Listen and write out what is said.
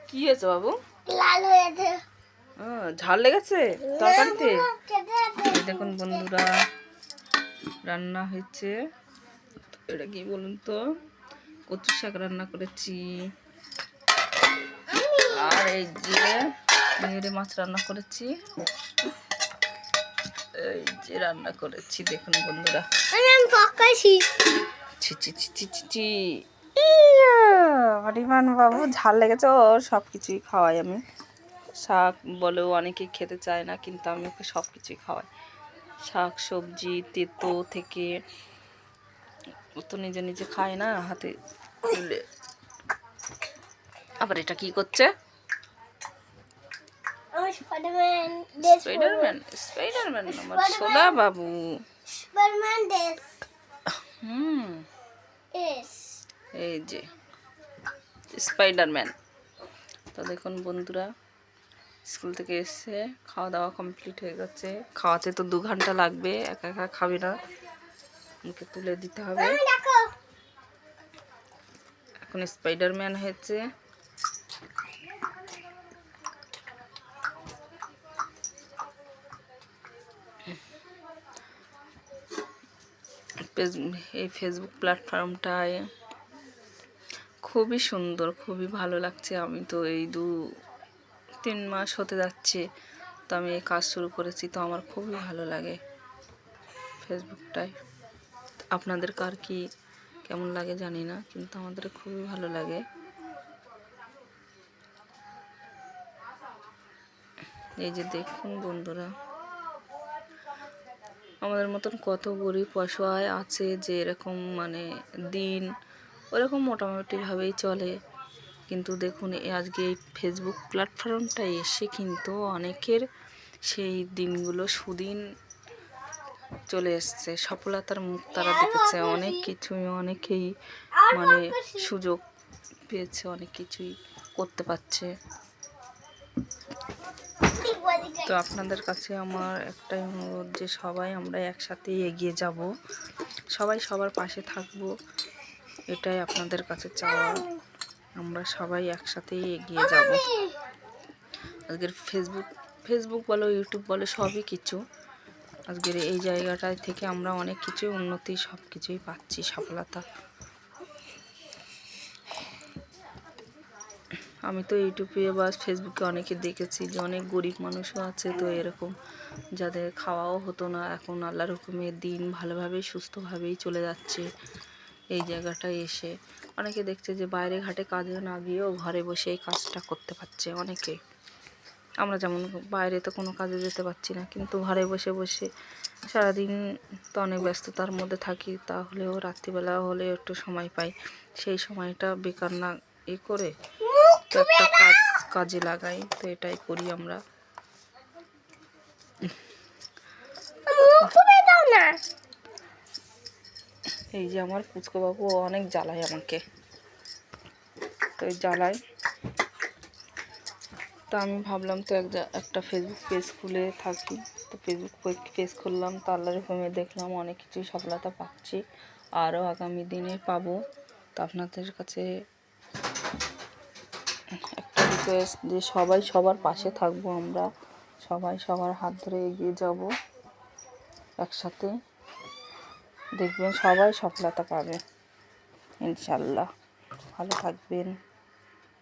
কি হয়েছে বাবু? লাল হয়েছে। ঝাল লেগেছে তরকারিতে? দেখুন বন্ধুরা, রান্না হয়েছে। এটা কি বলুন তো? কচু শাক রান্না করেছি, আর এই যে নিউরে মাছ রান্না করেছি। এই যে রান্না করেছি দেখুন বন্ধুরা। হরিমান বাবু ঝাল লেগেছে, ওর সব কিছুই খাওয়াই আমি। শাক বলেও অনেকে খেতে চায় না, কিন্তু আমি ওকে সব কিছুই খাওয়াই। শাক সবজি তেতো থেকে ও তো নিজে নিজে খায় না হাতে তুলে। আবার এটা কি করছে? স্পাইডারম্যান, স্পাইডারম্যান আমার সোনা বাবু। এই যে স্পাইডারম্যান। তো দেখুন বন্ধুরা, স্কুল থেকে এসে খাওয়া দাওয়া কমপ্লিট হয়ে গেছে। খাওয়াতে তো 2 ঘন্টা লাগবে, একা একা খাবে না, মুখে তুলে দিতে হবে। এখন স্পাইডারম্যান হয়েছে। এই ফেসবুক প্ল্যাটফর্মটায় খুবই সুন্দর, খুবই ভালো লাগছে। আমি তো এই 2-3 মাস হতে যাচ্ছে তো আমি এই কাজ শুরু করেছি, তো আমার খুবই ভালো লাগে ফেসবুকটায়। আপনাদের কার কি কেমন লাগে জানি না, কিন্তু আমাদের খুবই ভালো লাগে। এই যে দেখুন বন্ধুরা, আমাদের মতন কত গরিব অসহায় আছে যে এরকম মানে দিন ওরকম মোটামুটিভাবেই চলে। কিন্তু দেখুন আজকে এই ফেসবুক প্ল্যাটফর্মটা এসে কিন্তু অনেকের সেই দিনগুলো সুদিন চলে এসছে, সফলতার মুখ তারা দেখেছে, অনেক কিছুই অনেকেই মানে সুযোগ পেয়েছে, অনেক কিছুই করতে পারছে। তো আপনাদের কাছে আমার একটাই অনুরোধ যে সবাই আমরা একসাথে এগিয়ে যাব, সবাই সবার পাশে থাকব, এটাই আপনাদের কাছে চাওয়া। আমরা সবাই একসাথেই এগিয়ে যাব। আজকের ফেসবুক বলো ইউটিউব বলো সবই কিছু, আজকের এই জায়গাটা থেকে আমরা অনেক কিছু উন্নতি সব কিছুই পাচ্ছি, সফলতা। আমি তো ইউটিউবে বা ফেসবুকে অনেকে দেখেছি যে অনেক গরিব মানুষও আছে, তো এরকম যাদের খাওয়াও হতো না, এখন আল্লাহর হুকুমে দিন ভালোভাবেই সুস্থভাবেই চলে যাচ্ছে। এই জায়গাটায় এসে অনেকে দেখছে যে বাইরে ঘাটে কাজে না গিয়েও ঘরে বসে এই কাজটা করতে পারছে অনেকে। আমরা যেমন বাইরে তো কোনো কাজে যেতে পারছি না, কিন্তু ঘরে বসে বসে সারাদিন তো অনেক ব্যস্ততার মধ্যে থাকি, তাহলেও রাত্রিবেলা হলে একটু সময় পাই, সেই সময়টা বেকার না করে তো একটা কাজে লাগাই। তো এটাই করি আমরা। এই যে আমার পুচকো বাবু অনেক জ্বালায় আমাকে, তো এই জ্বালায়, তো আমি ভাবলাম তো একটা ফেসবুক পেজ খুলে থাকি। তো ফেসবুক পেজ খুললাম, তো আল্লাহর হুকুমে দেখলাম অনেক কিছুই সফলতা পাচ্ছি, আরও আগামী দিনে পাবো। তো আপনাদের কাছে একটা রিকোয়েস্ট যে সবাই সবার পাশে থাকবো, আমরা সবাই সবার হাত ধরে এগিয়ে যাব একসাথে, দেখবেন সবাই সফলতা পাবে ইনশাল্লাহ। ভালো থাকবেন।